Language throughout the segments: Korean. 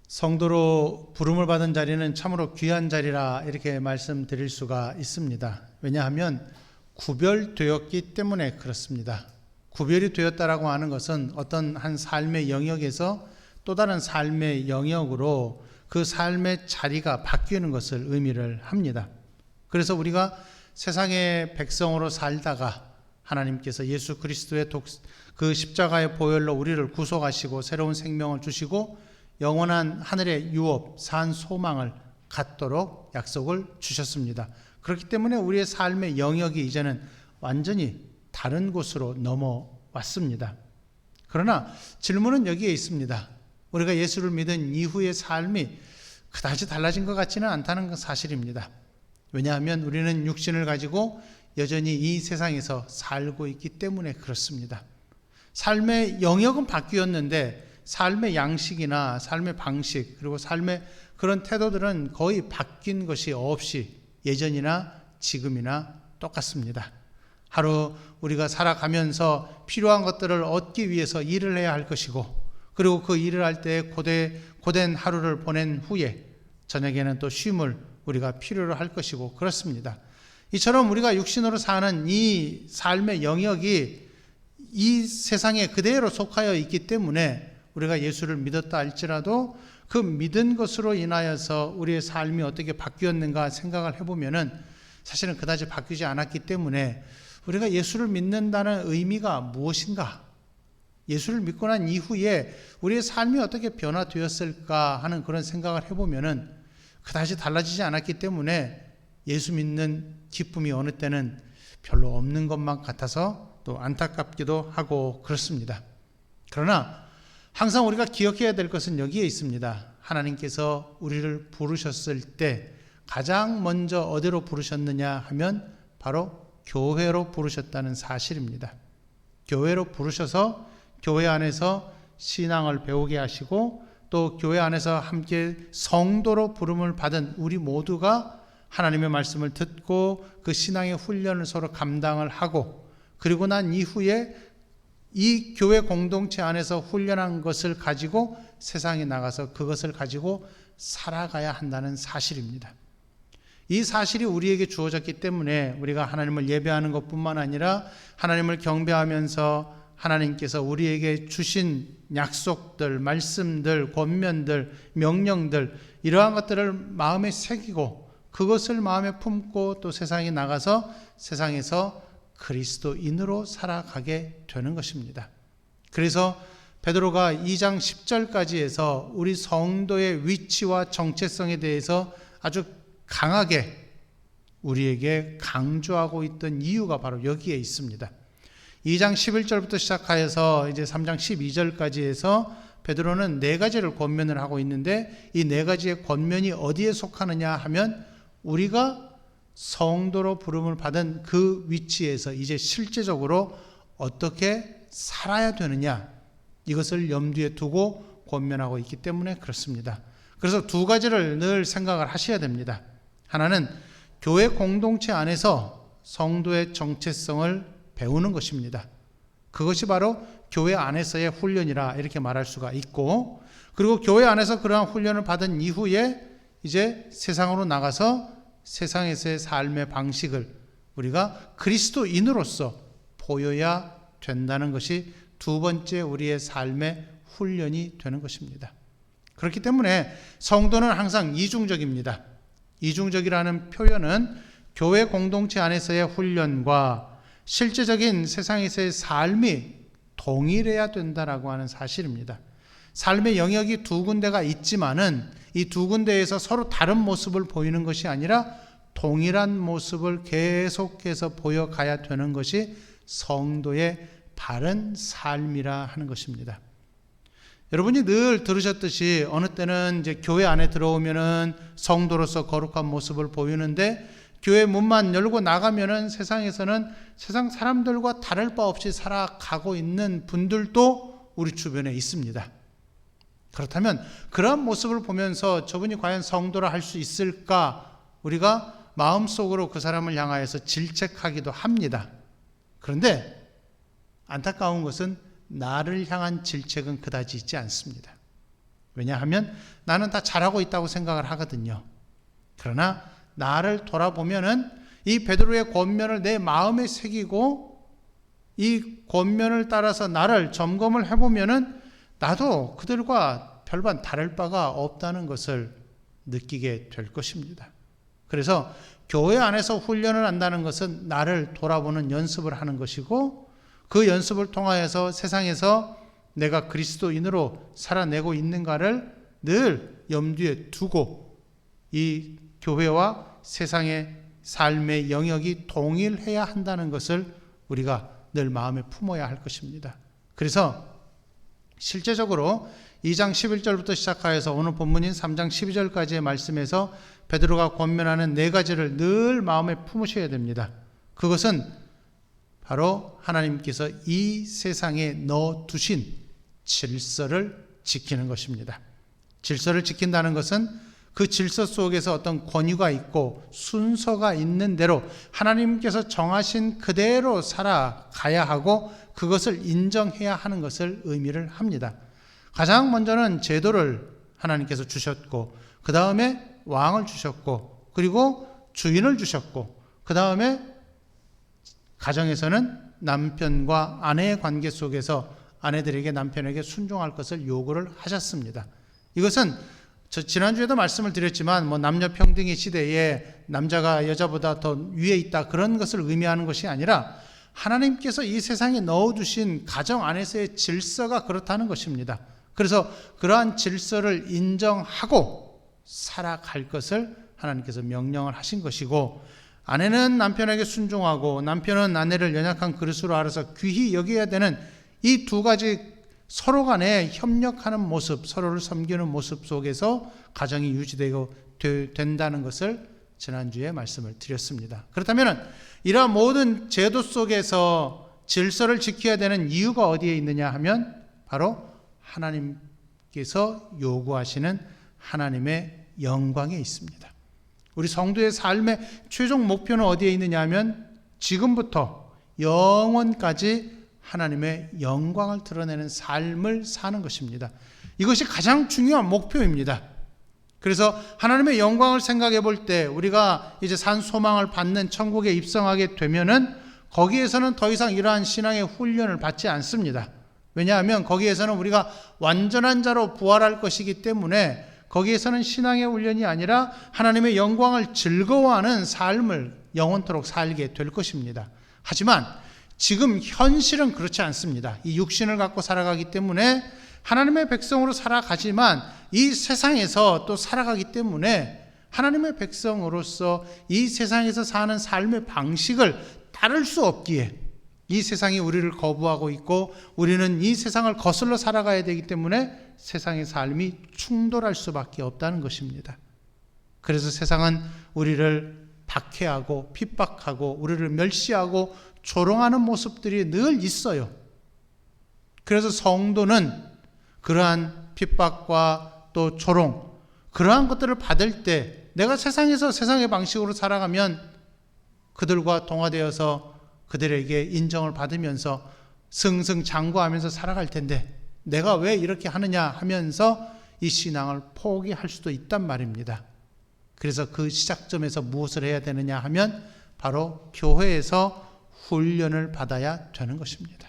성도로 부름을 받은 자리는 참으로 귀한 자리라 이렇게 말씀드릴 수가 있습니다. 왜냐하면 구별되었기 때문에 그렇습니다. 구별이 되었다라고 하는 것은 어떤 한 삶의 영역에서 또 다른 삶의 영역으로 그 삶의 자리가 바뀌는 것을 의미를 합니다. 그래서 우리가 세상의 백성으로 살다가 하나님께서 예수 그리스도의 그 십자가의 보혈로 우리를 구속하시고 새로운 생명을 주시고 영원한 하늘의 유업, 산 소망을 갖도록 약속을 주셨습니다. 그렇기 때문에 우리의 삶의 영역이 이제는 완전히 다른 곳으로 넘어왔습니다. 그러나 질문은 여기에 있습니다. 우리가 예수를 믿은 이후의 삶이 그다지 달라진 것 같지는 않다는 건 사실입니다. 왜냐하면 우리는 육신을 가지고 여전히 이 세상에서 살고 있기 때문에 그렇습니다. 삶의 영역은 바뀌었는데 삶의 양식이나 삶의 방식 그리고 삶의 그런 태도들은 거의 바뀐 것이 없이 예전이나 지금이나 똑같습니다. 하루 우리가 살아가면서 필요한 것들을 얻기 위해서 일을 해야 할 것이고, 그리고 그 일을 할 때 고된 하루를 보낸 후에 저녁에는 또 쉼을 우리가 필요로 할 것이고 그렇습니다. 이처럼 우리가 육신으로 사는 이 삶의 영역이 이 세상에 그대로 속하여 있기 때문에 우리가 예수를 믿었다 할지라도 그 믿은 것으로 인하여서 우리의 삶이 어떻게 바뀌었는가 생각을 해보면은 사실은 그다지 바뀌지 않았기 때문에 우리가 예수를 믿는다는 의미가 무엇인가, 예수를 믿고 난 이후에 우리의 삶이 어떻게 변화되었을까 하는 그런 생각을 해보면은 그다지 달라지지 않았기 때문에 예수 믿는 기쁨이 어느 때는 별로 없는 것만 같아서 또 안타깝기도 하고 그렇습니다. 그러나 항상 우리가 기억해야 될 것은 여기에 있습니다. 하나님께서 우리를 부르셨을 때 가장 먼저 어디로 부르셨느냐 하면 바로 교회로 부르셨다는 사실입니다. 교회로 부르셔서 교회 안에서 신앙을 배우게 하시고 또 교회 안에서 함께 성도로 부름을 받은 우리 모두가 하나님의 말씀을 듣고 그 신앙의 훈련을 서로 감당을 하고, 그리고 난 이후에 이 교회 공동체 안에서 훈련한 것을 가지고 세상에 나가서 그것을 가지고 살아가야 한다는 사실입니다. 이 사실이 우리에게 주어졌기 때문에 우리가 하나님을 예배하는 것뿐만 아니라 하나님을 경배하면서 하나님께서 우리에게 주신 약속들, 말씀들, 권면들, 명령들, 이러한 것들을 마음에 새기고 그것을 마음에 품고 또 세상에 나가서 세상에서 그리스도인으로 살아가게 되는 것입니다. 그래서 베드로가 2장 10절까지 해서 우리 성도의 위치와 정체성에 대해서 아주 강하게 우리에게 강조하고 있던 이유가 바로 여기에 있습니다. 2장 11절부터 시작하여서 이제 3장 12절까지 해서 베드로는 네 가지를 권면을 하고 있는데 이 네 가지의 권면이 어디에 속하느냐 하면 우리가 성도로 부름을 받은 그 위치에서 이제 실제적으로 어떻게 살아야 되느냐, 이것을 염두에 두고 권면하고 있기 때문에 그렇습니다. 그래서 두 가지를 늘 생각을 하셔야 됩니다. 하나는 교회 공동체 안에서 성도의 정체성을 배우는 것입니다. 그것이 바로 교회 안에서의 훈련이라 이렇게 말할 수가 있고, 그리고 교회 안에서 그러한 훈련을 받은 이후에 이제 세상으로 나가서 세상에서의 삶의 방식을 우리가 그리스도인으로서 보여야 된다는 것이 두 번째 우리의 삶의 훈련이 되는 것입니다. 그렇기 때문에 성도는 항상 이중적입니다. 이중적이라는 표현은 교회 공동체 안에서의 훈련과 실제적인 세상에서의 삶이 동일해야 된다라고 하는 사실입니다. 삶의 영역이 두 군데가 있지만은 이 두 군데에서 서로 다른 모습을 보이는 것이 아니라 동일한 모습을 계속해서 보여가야 되는 것이 성도의 바른 삶이라 하는 것입니다. 여러분이 늘 들으셨듯이 어느 때는 이제 교회 안에 들어오면은 성도로서 거룩한 모습을 보이는데 교회 문만 열고 나가면은 세상에서는 세상 사람들과 다를 바 없이 살아가고 있는 분들도 우리 주변에 있습니다. 그렇다면 그러한 모습을 보면서 저분이 과연 성도라 할 수 있을까, 우리가 마음속으로 그 사람을 향하여서 질책하기도 합니다. 그런데 안타까운 것은 나를 향한 질책은 그다지 있지 않습니다. 왜냐하면 나는 다 잘하고 있다고 생각을 하거든요. 그러나 나를 돌아보면은 이 베드로의 권면을 내 마음에 새기고 이 권면을 따라서 나를 점검을 해보면은 나도 그들과 별반 다를 바가 없다는 것을 느끼게 될 것입니다. 그래서 교회 안에서 훈련을 한다는 것은 나를 돌아보는 연습을 하는 것이고, 그 연습을 통하여서 세상에서 내가 그리스도인으로 살아내고 있는가를 늘 염두에 두고 이 교회와 세상의 삶의 영역이 동일해야 한다는 것을 우리가 늘 마음에 품어야 할 것입니다. 그래서 실제적으로 2장 11절부터 시작하여서 오늘 본문인 3장 12절까지의 말씀에서 베드로가 권면하는 네 가지를 늘 마음에 품으셔야 됩니다. 그것은 바로 하나님께서 이 세상에 넣어두신 질서를 지키는 것입니다. 질서를 지킨다는 것은 그 질서 속에서 어떤 권위가 있고 순서가 있는 대로 하나님께서 정하신 그대로 살아가야 하고 그것을 인정해야 하는 것을 의미를 합니다. 가장 먼저는 제도를 하나님께서 주셨고, 그 다음에 왕을 주셨고, 그리고 주인을 주셨고, 그 다음에 가정에서는 남편과 아내의 관계 속에서 아내들에게 남편에게 순종할 것을 요구를 하셨습니다. 이것은 지난주에도 말씀을 드렸지만 남녀 평등의 시대에 남자가 여자보다 더 위에 있다 그런 것을 의미하는 것이 아니라 하나님께서 이 세상에 넣어두신 가정 안에서의 질서가 그렇다는 것입니다. 그래서 그러한 질서를 인정하고 살아갈 것을 하나님께서 명령을 하신 것이고, 아내는 남편에게 순종하고 남편은 아내를 연약한 그릇으로 알아서 귀히 여겨야 되는 이 두 가지 서로 간에 협력하는 모습, 서로를 섬기는 모습 속에서 가정이 유지되고 된다는 것을 지난주에 말씀을 드렸습니다. 그렇다면 이러한 모든 제도 속에서 질서를 지켜야 되는 이유가 어디에 있느냐 하면 바로 하나님께서 요구하시는 하나님의 영광에 있습니다. 우리 성도의 삶의 최종 목표는 어디에 있느냐 하면 지금부터 영원까지 하나님의 영광을 드러내는 삶을 사는 것입니다. 이것이 가장 중요한 목표입니다. 그래서 하나님의 영광을 생각해 볼 때 우리가 이제 산 소망을 받는 천국에 입성하게 되면은 거기에서는 더 이상 이러한 신앙의 훈련을 받지 않습니다. 왜냐하면 거기에서는 우리가 완전한 자로 부활할 것이기 때문에 거기에서는 신앙의 훈련이 아니라 하나님의 영광을 즐거워하는 삶을 영원토록 살게 될 것입니다. 하지만 지금 현실은 그렇지 않습니다. 이 육신을 갖고 살아가기 때문에 하나님의 백성으로 살아가지만 이 세상에서 또 살아가기 때문에 하나님의 백성으로서 이 세상에서 사는 삶의 방식을 따를 수 없기에 이 세상이 우리를 거부하고 있고 우리는 이 세상을 거슬러 살아가야 되기 때문에 세상의 삶이 충돌할 수밖에 없다는 것입니다. 그래서 세상은 우리를 박해하고 핍박하고 우리를 멸시하고 조롱하는 모습들이 늘 있어요. 그래서 성도는 그러한 핍박과 또 조롱, 그러한 것들을 받을 때 내가 세상에서 세상의 방식으로 살아가면 그들과 동화되어서 그들에게 인정을 받으면서 승승장구하면서 살아갈 텐데 내가 왜 이렇게 하느냐 하면서 이 신앙을 포기할 수도 있단 말입니다. 그래서 그 시작점에서 무엇을 해야 되느냐 하면 바로 교회에서 훈련을 받아야 되는 것입니다.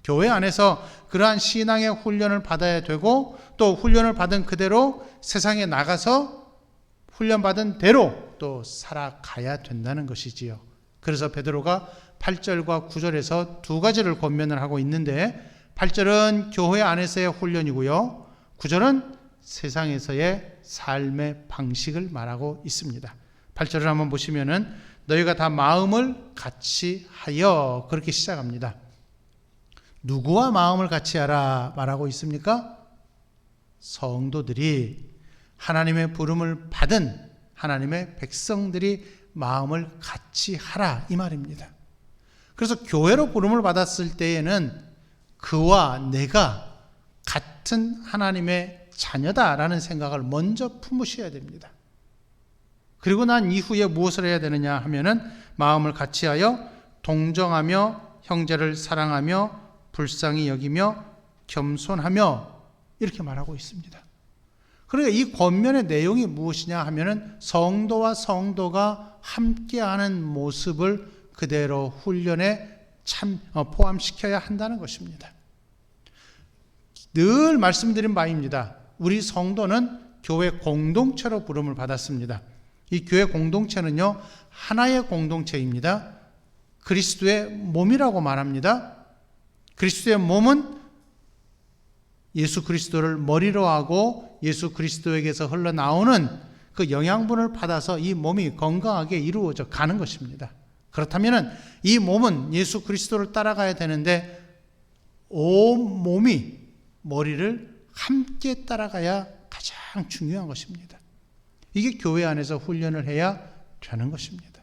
교회 안에서 그러한 신앙의 훈련을 받아야 되고 또 훈련을 받은 그대로 세상에 나가서 훈련받은 대로 또 살아가야 된다는 것이지요. 그래서 베드로가 8절과 9절에서 두 가지를 권면을 하고 있는데 8절은 교회 안에서의 훈련이고요. 9절은 세상에서의 삶의 방식을 말하고 있습니다. 8절을 한번 보시면은 너희가 다 마음을 같이 하여 그렇게 시작합니다. 누구와 마음을 같이 하라 말하고 있습니까? 성도들이 하나님의 부름을 받은 하나님의 백성들이 마음을 같이 하라 이 말입니다. 그래서 교회로 부름을 받았을 때에는 그와 내가 같은 하나님의 자녀다라는 생각을 먼저 품으셔야 됩니다. 그리고 난 이후에 무엇을 해야 되느냐 하면은 마음을 같이하여 동정하며 형제를 사랑하며 불쌍히 여기며 겸손하며 이렇게 말하고 있습니다. 그러니까 이 권면의 내용이 무엇이냐 하면은 성도와 성도가 함께하는 모습을 그대로 훈련에 포함시켜야 한다는 것입니다. 늘 말씀드린 바입니다. 우리 성도는 교회 공동체로 부름을 받았습니다. 이 교회 공동체는요, 하나의 공동체입니다. 그리스도의 몸이라고 말합니다. 그리스도의 몸은 예수 그리스도를 머리로 하고 예수 그리스도에게서 흘러나오는 그 영양분을 받아서 이 몸이 건강하게 이루어져 가는 것입니다. 그렇다면 이 몸은 예수 그리스도를 따라가야 되는데 온 몸이 머리를 함께 따라가야 가장 중요한 것입니다. 이게 교회 안에서 훈련을 해야 되는 것입니다.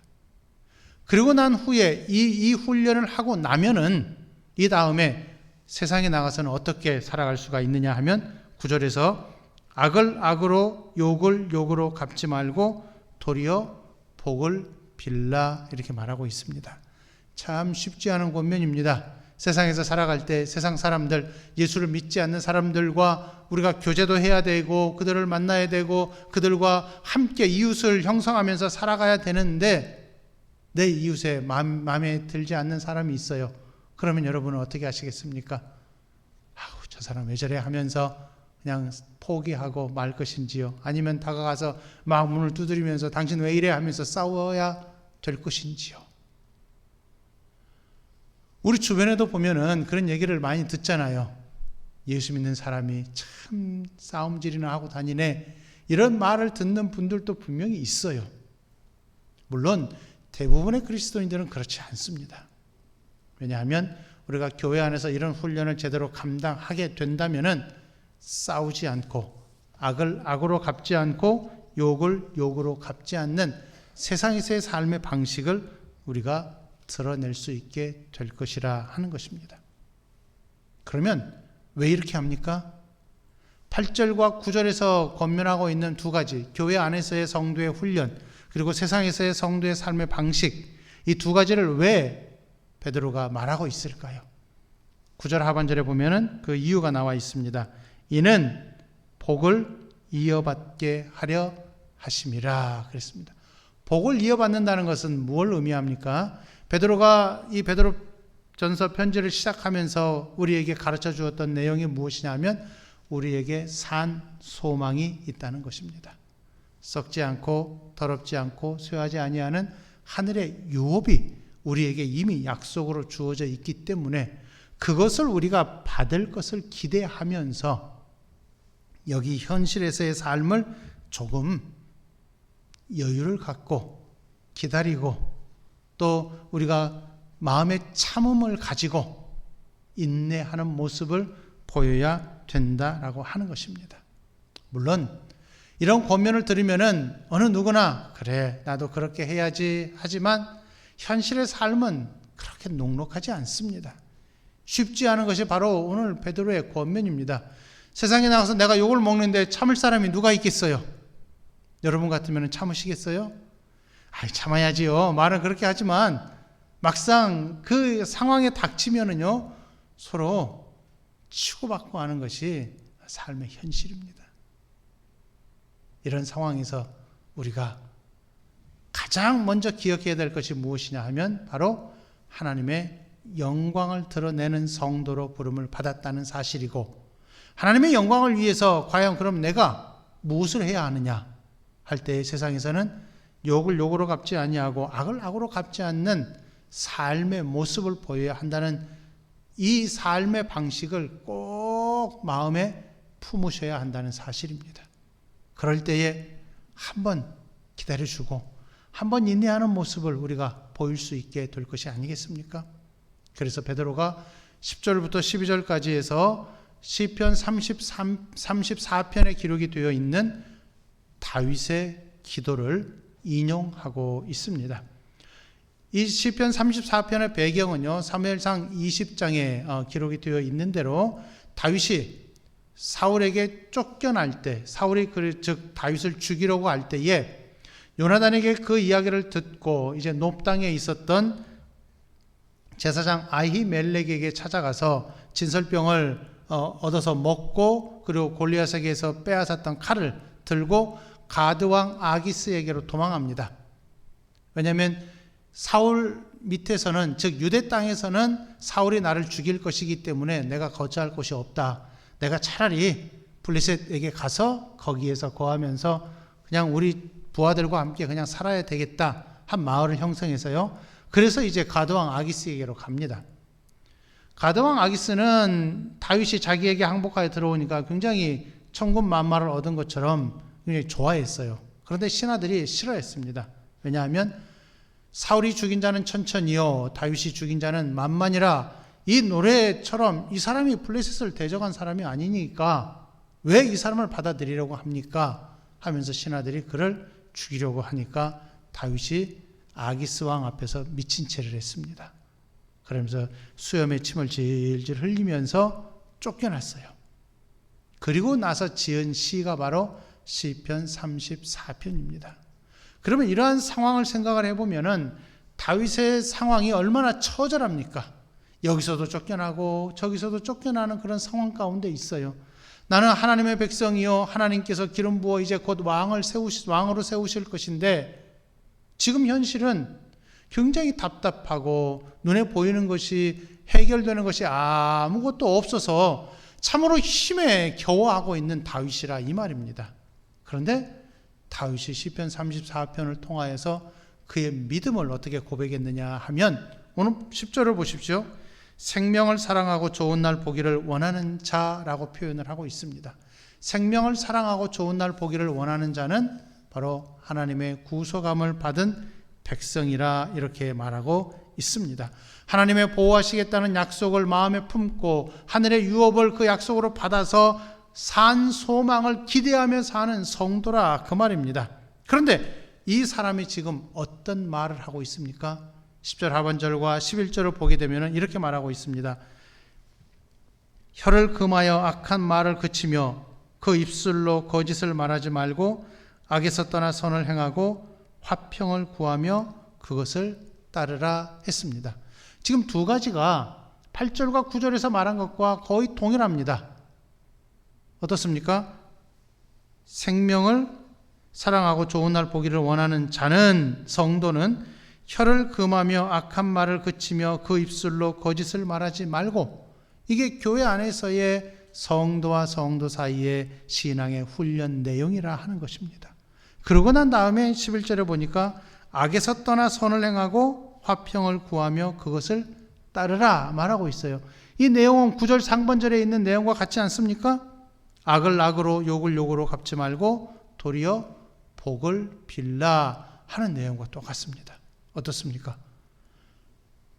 그리고 난 후에 이 훈련을 하고 나면은 이 다음에 세상에 나가서는 어떻게 살아갈 수가 있느냐 하면 9절에서 악을 악으로 욕을 욕으로 갚지 말고 도리어 복을 빌라 이렇게 말하고 있습니다. 참 쉽지 않은 권면입니다. 세상에서 살아갈 때 세상 사람들, 예수를 믿지 않는 사람들과 우리가 교제도 해야 되고 그들을 만나야 되고 그들과 함께 이웃을 형성하면서 살아가야 되는데 내 이웃에 마음에 들지 않는 사람이 있어요. 그러면 여러분은 어떻게 하시겠습니까? 아우, 저 사람 왜 저래 하면서 그냥 포기하고 말 것인지요? 아니면 다가가서 마음문을 두드리면서 당신 왜 이래 하면서 싸워야 될 것인지요? 우리 주변에도 보면은 그런 얘기를 많이 듣잖아요. 예수 믿는 사람이 참 싸움질이나 하고 다니네. 이런 말을 듣는 분들도 분명히 있어요. 물론 대부분의 그리스도인들은 그렇지 않습니다. 왜냐하면 우리가 교회 안에서 이런 훈련을 제대로 감당하게 된다면은 싸우지 않고 악을 악으로 갚지 않고 욕을 욕으로 갚지 않는 세상에서의 삶의 방식을 우리가 드러낼 수 있게 될 것이라 하는 것입니다. 그러면 왜 이렇게 합니까? 8절과 9절에서 권면하고 있는 두 가지, 교회 안에서의 성도의 훈련 그리고 세상에서의 성도의 삶의 방식, 이 두 가지를 왜 베드로가 말하고 있을까요? 9절 하반절에 보면은 그 이유가 나와 있습니다. 이는 복을 이어받게 하려 하심이라 그랬습니다. 복을 이어받는다는 것은 무엇을 의미합니까? 베드로가 이 베드로전서 편지를 시작하면서 우리에게 가르쳐 주었던 내용이 무엇이냐면 우리에게 산 소망이 있다는 것입니다. 썩지 않고 더럽지 않고 쇠하지 아니하는 하늘의 유업이 우리에게 이미 약속으로 주어져 있기 때문에 그것을 우리가 받을 것을 기대하면서 여기 현실에서의 삶을 조금 여유를 갖고 기다리고 또 우리가 마음의 참음을 가지고 인내하는 모습을 보여야 된다라고 하는 것입니다. 물론 이런 권면을 들으면은 어느 누구나 그래 나도 그렇게 해야지 하지만 현실의 삶은 그렇게 녹록하지 않습니다. 쉽지 않은 것이 바로 오늘 베드로의 권면입니다. 세상에 나가서 내가 욕을 먹는데 참을 사람이 누가 있겠어요? 여러분 같으면 참으시겠어요? 참아야지요. 말은 그렇게 하지만 막상 그 상황에 닥치면은요 서로 치고받고 하는 것이 삶의 현실입니다. 이런 상황에서 우리가 가장 먼저 기억해야 될 것이 무엇이냐 하면 바로 하나님의 영광을 드러내는 성도로 부름을 받았다는 사실이고 하나님의 영광을 위해서 과연 그럼 내가 무엇을 해야 하느냐 할 때 세상에서는 욕을 욕으로 갚지 아니하고 악을 악으로 갚지 않는 삶의 모습을 보여야 한다는 이 삶의 방식을 꼭 마음에 품으셔야 한다는 사실입니다. 그럴 때에 한번 기다려주고 한번 인내하는 모습을 우리가 보일 수 있게 될 것이 아니겠습니까? 그래서 베드로가 10절부터 12절까지 해서 시편 34편에 기록이 되어 있는 다윗의 기도를 인용하고 있습니다. 이 시편 34편의 배경은요 사무엘상 20장에 기록이 되어 있는 대로 다윗이 사울에게 쫓겨날 때 사울이 즉 다윗을 죽이려고 할 때에 요나단에게 그 이야기를 듣고 이제 높 땅에 있었던 제사장 아히멜렉에게 찾아가서 진설병을 얻어서 먹고 그리고 골리앗에게서 빼앗았던 칼을 들고 가드 왕 아기스에게로 도망합니다. 왜냐하면 사울 밑에서는, 즉 유대 땅에서는 사울이 나를 죽일 것이기 때문에 내가 거처할 곳이 없다. 내가 차라리 블레셋에게 가서 거기에서 거하면서 그냥 우리 부하들과 함께 그냥 살아야 되겠다 한 마을을 형성해서요. 그래서 이제 가드왕 아기스에게로 갑니다. 가드왕 아기스는 다윗이 자기에게 항복하여 들어오니까 굉장히 천군만마를 얻은 것처럼 굉장히 좋아했어요. 그런데 신하들이 싫어했습니다. 왜냐하면 사울이 죽인 자는 천천히요 다윗이 죽인 자는 만만이라, 이 노래처럼 이 사람이 블레셋을 대적한 사람이 아니니까 왜 이 사람을 받아들이려고 합니까? 하면서 신하들이 그를 죽이려고 하니까 다윗이 아기스 왕 앞에서 미친 채를 했습니다. 그러면서 수염에 침을 질질 흘리면서 쫓겨났어요. 그리고 나서 지은 시가 바로 시편 34편입니다. 그러면 이러한 상황을 생각을 해보면은 다윗의 상황이 얼마나 처절합니까? 여기서도 쫓겨나고 저기서도 쫓겨나는 그런 상황 가운데 있어요. 나는 하나님의 백성이요 하나님께서 기름 부어 이제 곧 왕으로 세우실 것인데, 지금 현실은 굉장히 답답하고 눈에 보이는 것이 해결되는 것이 아무것도 없어서 참으로 힘에 겨워하고 있는 다윗이라 이 말입니다. 그런데 다윗이 시편 34편을 통하여서 그의 믿음을 어떻게 고백했느냐 하면 오늘 10절을 보십시오. 생명을 사랑하고 좋은 날 보기를 원하는 자라고 표현을 하고 있습니다. 생명을 사랑하고 좋은 날 보기를 원하는 자는 바로 하나님의 구속함을 받은 백성이라 이렇게 말하고 있습니다. 하나님의 보호하시겠다는 약속을 마음에 품고 하늘의 유업을 그 약속으로 받아서 산 소망을 기대하며 사는 성도라 그 말입니다. 그런데 이 사람이 지금 어떤 말을 하고 있습니까? 10절 하반절과 11절을 보게 되면 이렇게 말하고 있습니다. 혀를 금하여 악한 말을 그치며 그 입술로 거짓을 말하지 말고 악에서 떠나 선을 행하고 화평을 구하며 그것을 따르라 했습니다. 지금 두 가지가 8절과 9절에서 말한 것과 거의 동일합니다. 어떻습니까? 생명을 사랑하고 좋은 날 보기를 원하는 자는, 성도는 혀를 금하며 악한 말을 그치며 그 입술로 거짓을 말하지 말고, 이게 교회 안에서의 성도와 성도 사이의 신앙의 훈련 내용이라 하는 것입니다. 그러고 난 다음에 11절에 보니까 악에서 떠나 선을 행하고 화평을 구하며 그것을 따르라 말하고 있어요. 이 내용은 9절 상반절에 있는 내용과 같지 않습니까? 악을 악으로 욕을 욕으로 갚지 말고 도리어 복을 빌라 하는 내용과 똑같습니다. 어떻습니까?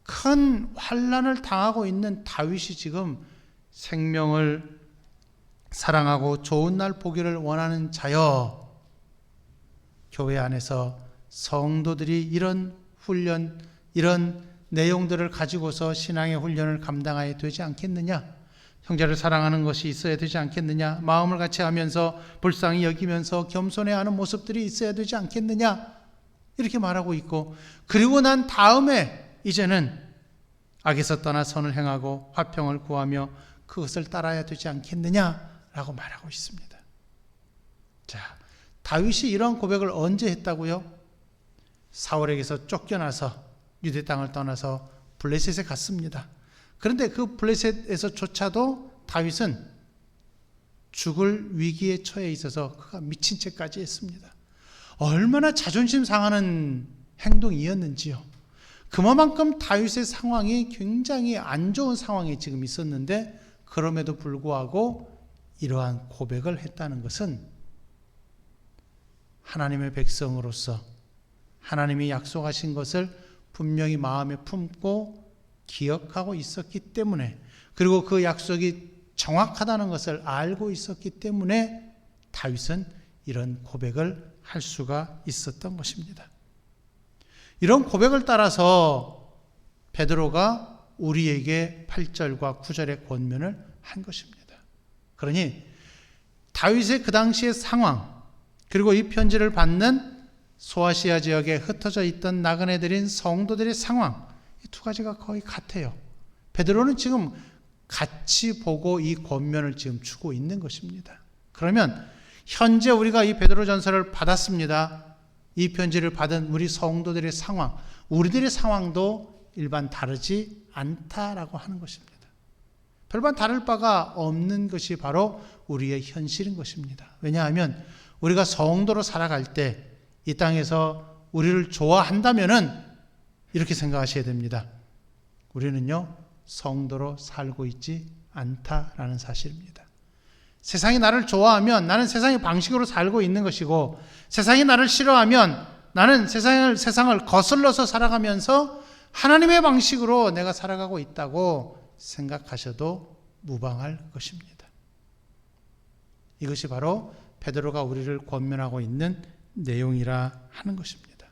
큰 환난을 당하고 있는 다윗이 지금 생명을 사랑하고 좋은 날 보기를 원하는 자여, 교회 안에서 성도들이 이런 훈련, 이런 내용들을 가지고서 신앙의 훈련을 감당해야 되지 않겠느냐? 형제를 사랑하는 것이 있어야 되지 않겠느냐? 마음을 같이 하면서 불쌍히 여기면서 겸손해하는 모습들이 있어야 되지 않겠느냐? 이렇게 말하고 있고, 그리고 난 다음에 이제는 악에서 떠나 선을 행하고 화평을 구하며 그것을 따라야 되지 않겠느냐라고 말하고 있습니다. 자, 다윗이 이런 고백을 언제 했다고요? 사울에게서 쫓겨나서 유대 땅을 떠나서 블레셋에 갔습니다. 그런데 그 블레셋에서조차도 다윗은 죽을 위기에 처해 있어서 그가 미친 채까지 했습니다. 얼마나 자존심 상하는 행동이었는지요. 그만큼 다윗의 상황이 굉장히 안 좋은 상황에 지금 있었는데, 그럼에도 불구하고 이러한 고백을 했다는 것은 하나님의 백성으로서 하나님이 약속하신 것을 분명히 마음에 품고 기억하고 있었기 때문에, 그리고 그 약속이 정확하다는 것을 알고 있었기 때문에 다윗은 이런 고백을 할 수가 있었던 것입니다. 이런 고백을 따라서 베드로가 우리에게 8절과 9절의 권면을 한 것입니다. 그러니 다윗의 그 당시의 상황, 그리고 이 편지를 받는 소아시아 지역에 흩어져 있던 나그네들인 성도들의 상황, 이 두 가지가 거의 같아요. 베드로는 지금 같이 보고 이 권면을 지금 주고 있는 것입니다. 그러면 현재 우리가 이 베드로전서를 받았습니다. 이 편지를 받은 우리 성도들의 상황, 우리들의 상황도 일반 다르지 않다라고 하는 것입니다. 별반 다를 바가 없는 것이 바로 우리의 현실인 것입니다. 왜냐하면 우리가 성도로 살아갈 때 이 땅에서 우리를 좋아한다면은 이렇게 생각하셔야 됩니다. 우리는요, 성도로 살고 있지 않다라는 사실입니다. 세상이 나를 좋아하면 나는 세상의 방식으로 살고 있는 것이고, 세상이 나를 싫어하면 나는 세상을 거슬러서 살아가면서 하나님의 방식으로 내가 살아가고 있다고 생각하셔도 무방할 것입니다. 이것이 바로 베드로가 우리를 권면하고 있는 내용이라 하는 것입니다.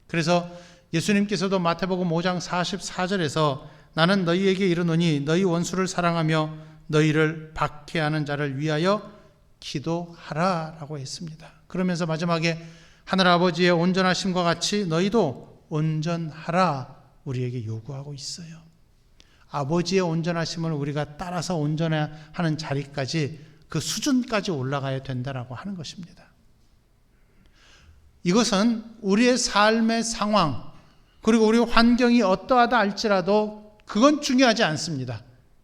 그래서 예수님께서도 마태복음 5장 44절에서 나는 너희에게 이르노니 너희 원수를 사랑하며 너희를 박해하는 자를 위하여 기도하라 라고 했습니다. 그러면서 마지막에 하늘아버지의 온전하심과 같이 너희도 온전하라 우리에게 요구하고 있어요. 아버지의 온전하심을 우리가 따라서 온전하는 자리까지, 그 수준까지 올라가야 된다라고 하는 것입니다. 이것은 우리의 삶의 상황, 그리고 우리 환경이 어떠하다 할지라도 그건 중요하지 않습니다.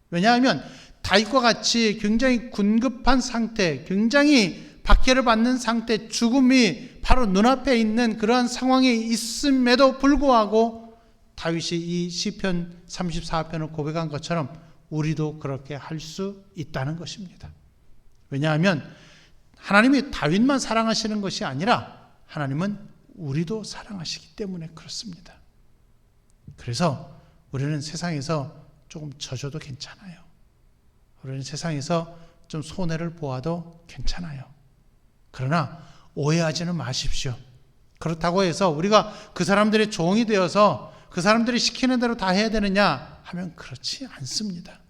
왜냐하면 다윗과 같이 굉장히 군급한 상태, 굉장히 박해를 받는 상태, 죽음이 바로 눈앞에 있는 그러한 상황에 있음에도 불구하고 다윗이 이 시편 34편을 고백한 것처럼 우리도 그렇게 할 수 있다는 것입니다. 왜냐하면 하나님이 다윗만 사랑하시는 것이 아니라 하나님은 우리도 사랑하시기 때문에 그렇습니다. 그래서 우리는 세상에서 조금 져줘도 괜찮아요. 우리는 세상에서 좀 손해를 보아도 괜찮아요. 그러나 오해하지는 마십시오. 그렇다고 해서 우리가 그 사람들의 종이 되어서 그 사람들이 시키는 대로 다 해야 되느냐 하면 그렇지 않습니다.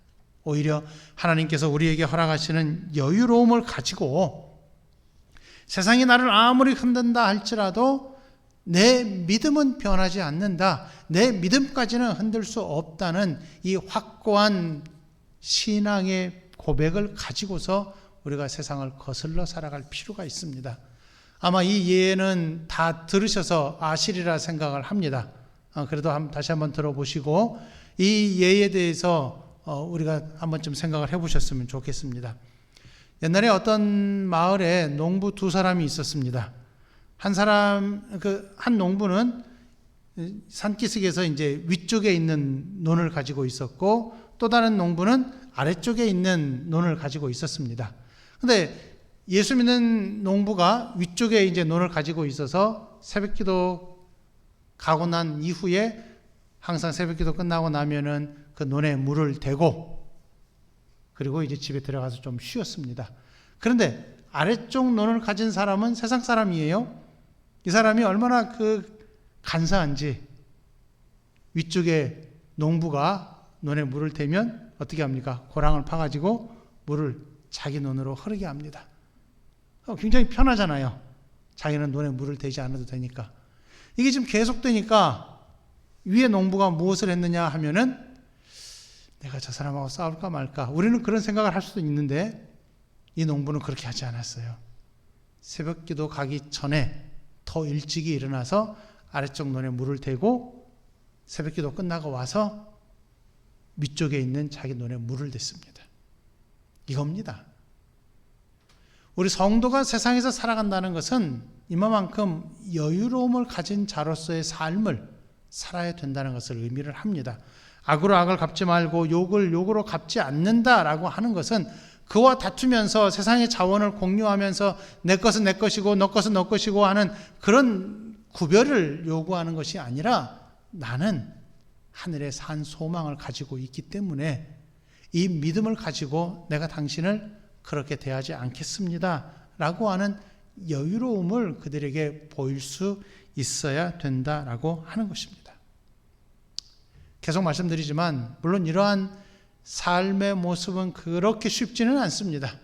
오히려 하나님께서 우리에게 허락하시는 여유로움을 가지고 세상이 나를 아무리 흔든다 할지라도 내 믿음은 변하지 않는다, 내 믿음까지는 흔들 수 없다는 이 확고한 신앙의 고백을 가지고서 우리가 세상을 거슬러 살아갈 필요가 있습니다. 아마 이 예는 다 들으셔서 아시리라 생각을 합니다. 그래도 다시 한번 들어보시고 이 예에 대해서 우리가 한번 좀 생각을 해보셨으면 좋겠습니다. 옛날에 어떤 마을에 농부 두 사람이 있었습니다. 한 농부는 산기슭에서 이제 위쪽에 있는 논을 가지고 있었고, 또 다른 농부는 아래쪽에 있는 논을 가지고 있었습니다. 근데 예수 믿는 농부가 위쪽에 이제 논을 가지고 있어서 새벽기도 가고 난 이후에 항상 새벽기도 끝나고 나면은 그 논에 물을 대고 그리고 이제 집에 들어가서 좀 쉬었습니다. 그런데 아래쪽 논을 가진 사람은 세상 사람이에요. 이 사람이 얼마나 간사한지 위쪽에 농부가 논에 물을 대면 어떻게 합니까? 고랑을 파가지고 물을 자기 논으로 흐르게 합니다. 굉장히 편하잖아요. 자기는 논에 물을 대지 않아도 되니까. 이게 지금 계속되니까 위에 농부가 무엇을 했느냐 하면은 내가 저 사람하고 싸울까 말까. 우리는 그런 생각을 할 수도 있는데 이 농부는 그렇게 하지 않았어요. 새벽기도 가기 전에 더 일찍이 일어나서 아래쪽 논에 물을 대고 새벽기도 끝나고 와서 위쪽에 있는 자기 논에 물을 댔습니다. 이겁니다. 우리 성도가 세상에서 살아간다는 것은 이만큼 여유로움을 가진 자로서의 삶을 살아야 된다는 것을 의미를 합니다. 악으로 악을 갚지 말고 욕을 욕으로 갚지 않는다라고 하는 것은 그와 다투면서 세상의 자원을 공유하면서 내 것은 내 것이고 너 것은 너 것이고 하는 그런 구별을 요구하는 것이 아니라 나는 하늘의 산 소망을 가지고 있기 때문에 이 믿음을 가지고 내가 당신을 그렇게 대하지 않겠습니다 라고 하는 여유로움을 그들에게 보일 수 있어야 된다라고 하는 것입니다. 계속 말씀드리지만 물론 이러한 삶의 모습은 그렇게 쉽지는 않습니다.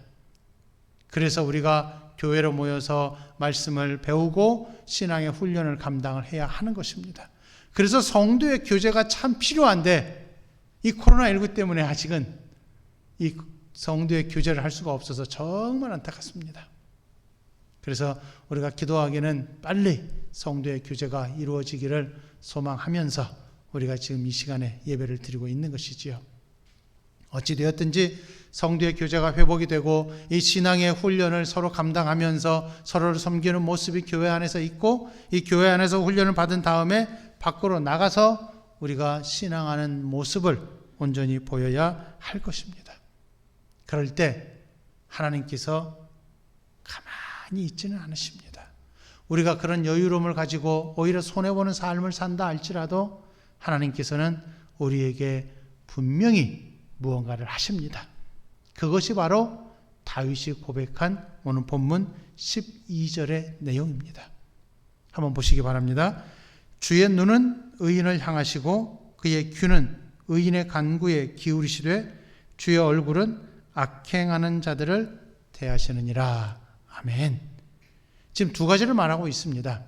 그래서 우리가 교회로 모여서 말씀을 배우고 신앙의 훈련을 감당을 해야 하는 것입니다. 그래서 성도의 교제가 참 필요한데 이 코로나19 때문에 아직은 이 성도의 교제를 할 수가 없어서 정말 안타깝습니다. 그래서 우리가 기도하기는 빨리 성도의 교제가 이루어지기를 소망하면서 우리가 지금 이 시간에 예배를 드리고 있는 것이지요. 어찌되었든지 성도의 교제가 회복이 되고 이 신앙의 훈련을 서로 감당하면서 서로를 섬기는 모습이 교회 안에서 있고, 이 교회 안에서 훈련을 받은 다음에 밖으로 나가서 우리가 신앙하는 모습을 온전히 보여야 할 것입니다. 그럴 때 하나님께서 가만히 있지는 않으십니다. 우리가 그런 여유로움을 가지고 오히려 손해보는 삶을 산다 할지라도 하나님께서는 우리에게 분명히 무언가를 하십니다. 그것이 바로 다윗이 고백한 오늘 본문 12절의 내용입니다. 한번 보시기 바랍니다. 주의 눈은 의인을 향하시고 그의 귀는 의인의 간구에 기울이시되 주의 얼굴은 악행하는 자들을 대하시느니라. 아멘. 지금 두 가지를 말하고 있습니다.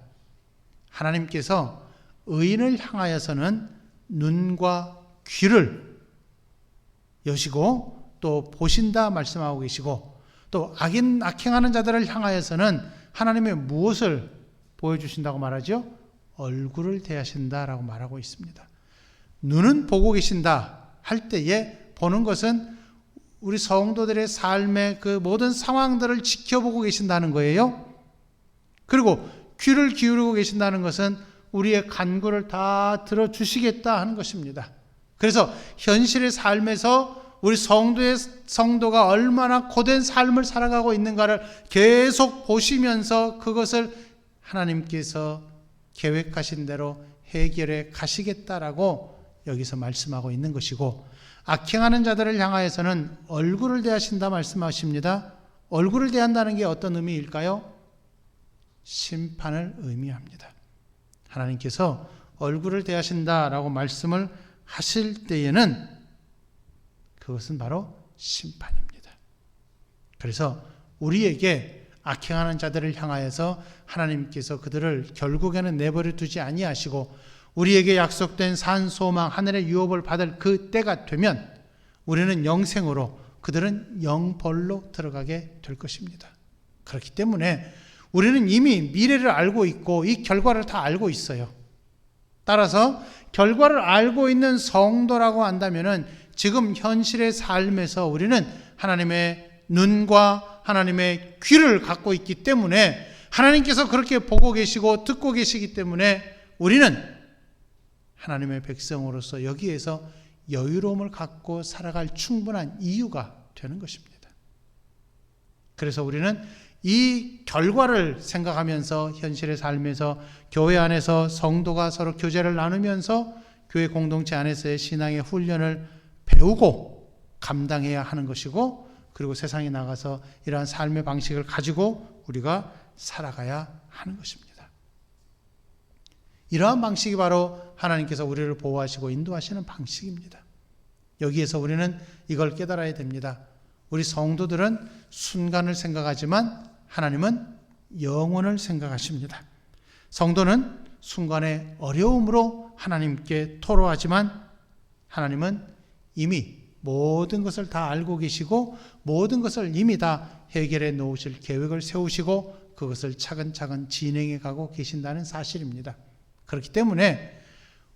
하나님께서 의인을 향하여서는 눈과 귀를 여시고 또 보신다 말씀하고 계시고, 또 악행하는 자들을 향하여서는 하나님의 무엇을 보여주신다고 말하죠? 얼굴을 대하신다라고 말하고 있습니다. 눈은 보고 계신다 할 때에 보는 것은 우리 성도들의 삶의 그 모든 상황들을 지켜보고 계신다는 거예요. 그리고 귀를 기울이고 계신다는 것은 우리의 간구를 다 들어주시겠다 하는 것입니다. 그래서 현실의 삶에서 우리 성도가 얼마나 고된 삶을 살아가고 있는가를 계속 보시면서 그것을 하나님께서 계획하신 대로 해결해 가시겠다라고 여기서 말씀하고 있는 것이고, 악행하는 자들을 향하여서는 얼굴을 대하신다 말씀하십니다. 얼굴을 대한다는 게 어떤 의미일까요? 심판을 의미합니다. 하나님께서 얼굴을 대하신다라고 말씀을 하실 때에는 그것은 바로 심판입니다. 그래서 우리에게 악행하는 자들을 향하여서 하나님께서 그들을 결국에는 내버려 두지 아니하시고 우리에게 약속된 산 소망 하늘의 유업을 받을 그 때가 되면 우리는 영생으로, 그들은 영벌로 들어가게 될 것입니다. 그렇기 때문에 우리는 이미 미래를 알고 있고 이 결과를 다 알고 있어요. 따라서 결과를 알고 있는 성도라고 한다면은 지금 현실의 삶에서 우리는 하나님의 눈과 하나님의 귀를 갖고 있기 때문에, 하나님께서 그렇게 보고 계시고 듣고 계시기 때문에 우리는 하나님의 백성으로서 여기에서 여유로움을 갖고 살아갈 충분한 이유가 되는 것입니다. 그래서 우리는 이 결과를 생각하면서 현실의 삶에서 교회 안에서 성도가 서로 교제를 나누면서 교회 공동체 안에서의 신앙의 훈련을 배우고 감당해야 하는 것이고, 그리고 세상에 나가서 이러한 삶의 방식을 가지고 우리가 살아가야 하는 것입니다. 이러한 방식이 바로 하나님께서 우리를 보호하시고 인도하시는 방식입니다. 여기에서 우리는 이걸 깨달아야 됩니다. 우리 성도들은 순간을 생각하지만 하나님은 영원을 생각하십니다. 성도는 순간의 어려움으로 하나님께 토로하지만 하나님은 이미 모든 것을 다 알고 계시고 모든 것을 이미 다 해결해 놓으실 계획을 세우시고 그것을 차근차근 진행해 가고 계신다는 사실입니다. 그렇기 때문에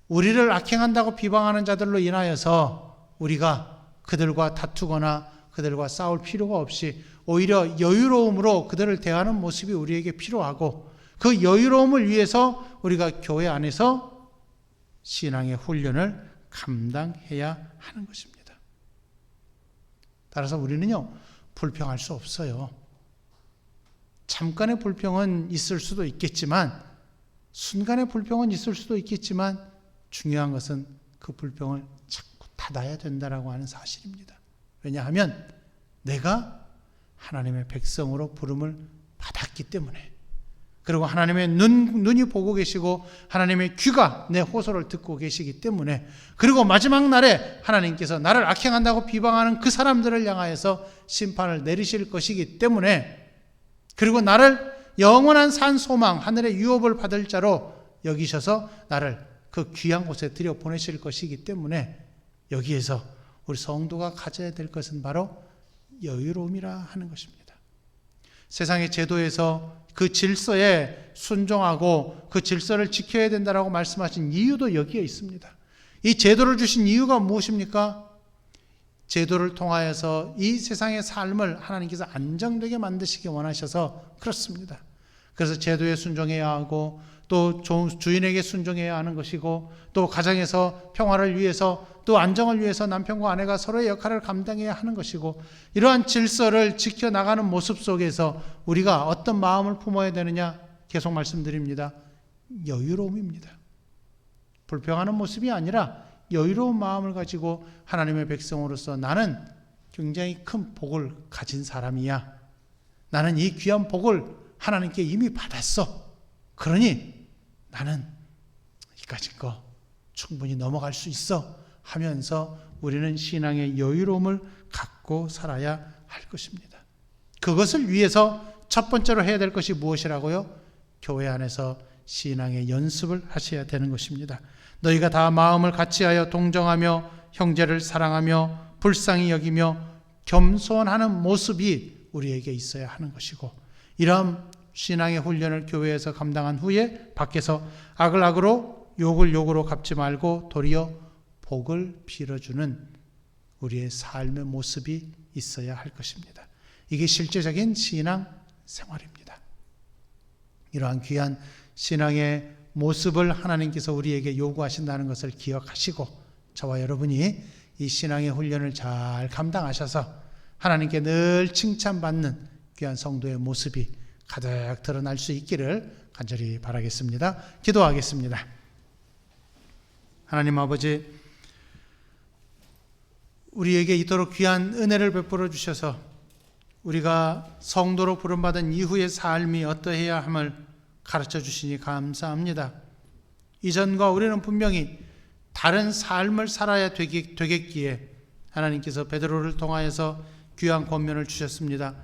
우리를 악행한다고 비방하는 자들로 인하여서 우리가 그들과 다투거나 그들과 싸울 필요가 없이 오히려 여유로움으로 그들을 대하는 모습이 우리에게 필요하고, 그 여유로움을 위해서 우리가 교회 안에서 신앙의 훈련을 감당해야 하는 것입니다. 따라서 우리는요, 불평할 수 없어요. 잠깐의 불평은 있을 수도 있겠지만, 순간의 불평은 있을 수도 있겠지만, 중요한 것은 그 불평을 자꾸 닫아야 된다라고 하는 사실입니다. 왜냐하면 내가 하나님의 백성으로 부름을 받았기 때문에, 그리고 하나님의 눈이 보고 계시고 하나님의 귀가 내 호소를 듣고 계시기 때문에, 그리고 마지막 날에 하나님께서 나를 악행한다고 비방하는 그 사람들을 향하여서 심판을 내리실 것이기 때문에, 그리고 나를 영원한 산 소망 하늘의 유업을 받을 자로 여기셔서 나를 그 귀한 곳에 들여보내실 것이기 때문에 여기에서 우리 성도가 가져야 될 것은 바로 여유로움이라 하는 것입니다. 세상의 제도에서 그 질서에 순종하고 그 질서를 지켜야 된다라고 말씀하신 이유도 여기에 있습니다. 이 제도를 주신 이유가 무엇입니까? 제도를 통하여서 이 세상의 삶을 하나님께서 안정되게 만드시기 원하셔서 그렇습니다. 그래서 제도에 순종해야 하고 또 주인에게 순종해야 하는 것이고 또 가정에서 평화를 위해서 또 안정을 위해서 남편과 아내가 서로의 역할을 감당해야 하는 것이고 이러한 질서를 지켜나가는 모습 속에서 우리가 어떤 마음을 품어야 되느냐 계속 말씀드립니다. 여유로움입니다. 불평하는 모습이 아니라 여유로운 마음을 가지고 하나님의 백성으로서 나는 굉장히 큰 복을 가진 사람이야. 나는 이 귀한 복을 하나님께 이미 받았어. 그러니 나는 이까진 거 충분히 넘어갈 수 있어 하면서 우리는 신앙의 여유로움을 갖고 살아야 할 것입니다. 그것을 위해서 첫 번째로 해야 될 것이 무엇이라고요? 교회 안에서 신앙의 연습을 하셔야 되는 것입니다. 너희가 다 마음을 같이하여 동정하며 형제를 사랑하며 불쌍히 여기며 겸손하는 모습이 우리에게 있어야 하는 것이고 이러한 신앙의 훈련을 교회에서 감당한 후에 밖에서 악을 악으로 욕을 욕으로 갚지 말고 도리어 복을 빌어주는 우리의 삶의 모습이 있어야 할 것입니다. 이게 실제적인 신앙 생활입니다. 이러한 귀한 신앙의 모습을 하나님께서 우리에게 요구하신다는 것을 기억하시고 저와 여러분이 이 신앙의 훈련을 잘 감당하셔서 하나님께 늘 칭찬받는 귀한 성도의 모습이 가득 드러날 수 있기를 간절히 바라겠습니다. 기도하겠습니다. 하나님 아버지, 우리에게 이토록 귀한 은혜를 베풀어 주셔서 우리가 성도로 부름받은 이후의 삶이 어떠해야 함을 가르쳐 주시니 감사합니다. 이전과 우리는 분명히 다른 삶을 살아야 되겠기에 하나님께서 베드로를 통하여서 귀한 권면을 주셨습니다.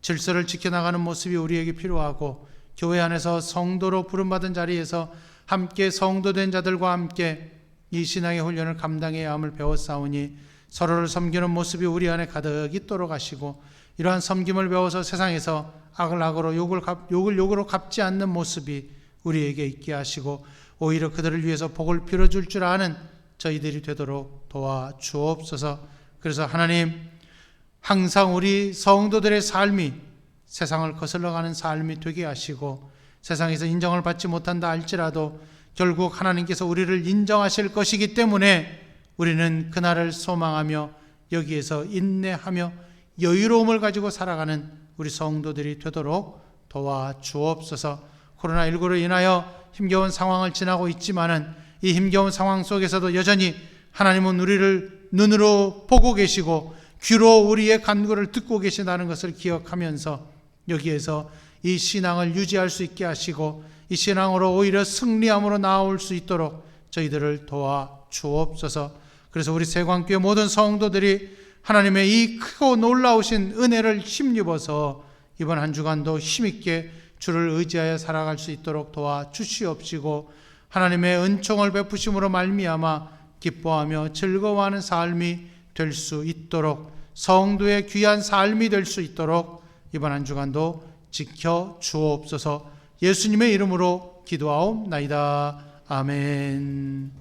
질서를 지켜나가는 모습이 우리에게 필요하고 교회 안에서 성도로 부름받은 자리에서 함께 성도된 자들과 함께 이 신앙의 훈련을 감당해야 함을 배웠사오니 서로를 섬기는 모습이 우리 안에 가득 있도록 하시고 이러한 섬김을 배워서 세상에서 악을 악으로 욕을 욕으로 갚지 않는 모습이 우리에게 있게 하시고 오히려 그들을 위해서 복을 빌어줄 줄 아는 저희들이 되도록 도와주옵소서. 그래서 하나님, 항상 우리 성도들의 삶이 세상을 거슬러가는 삶이 되게 하시고 세상에서 인정을 받지 못한다 할지라도 결국 하나님께서 우리를 인정하실 것이기 때문에 우리는 그날을 소망하며 여기에서 인내하며 여유로움을 가지고 살아가는 우리 성도들이 되도록 도와주옵소서. 코로나19로 인하여 힘겨운 상황을 지나고 있지만은 이 힘겨운 상황 속에서도 여전히 하나님은 우리를 눈으로 보고 계시고 귀로 우리의 간구를 듣고 계신다는 것을 기억하면서 여기에서 이 신앙을 유지할 수 있게 하시고 이 신앙으로 오히려 승리함으로 나아올 수 있도록 저희들을 도와주옵소서. 그래서 우리 세관교회 모든 성도들이 하나님의 이 크고 놀라우신 은혜를 힘입어서 이번 한 주간도 힘있게 주를 의지하여 살아갈 수 있도록 도와주시옵시고 하나님의 은총을 베푸심으로 말미암아 기뻐하며 즐거워하는 삶이 될 수 있도록 성도의 귀한 삶이 될 수 있도록 이번 한 주간도 지켜 주옵소서. 예수님의 이름으로 기도하옵나이다. 아멘.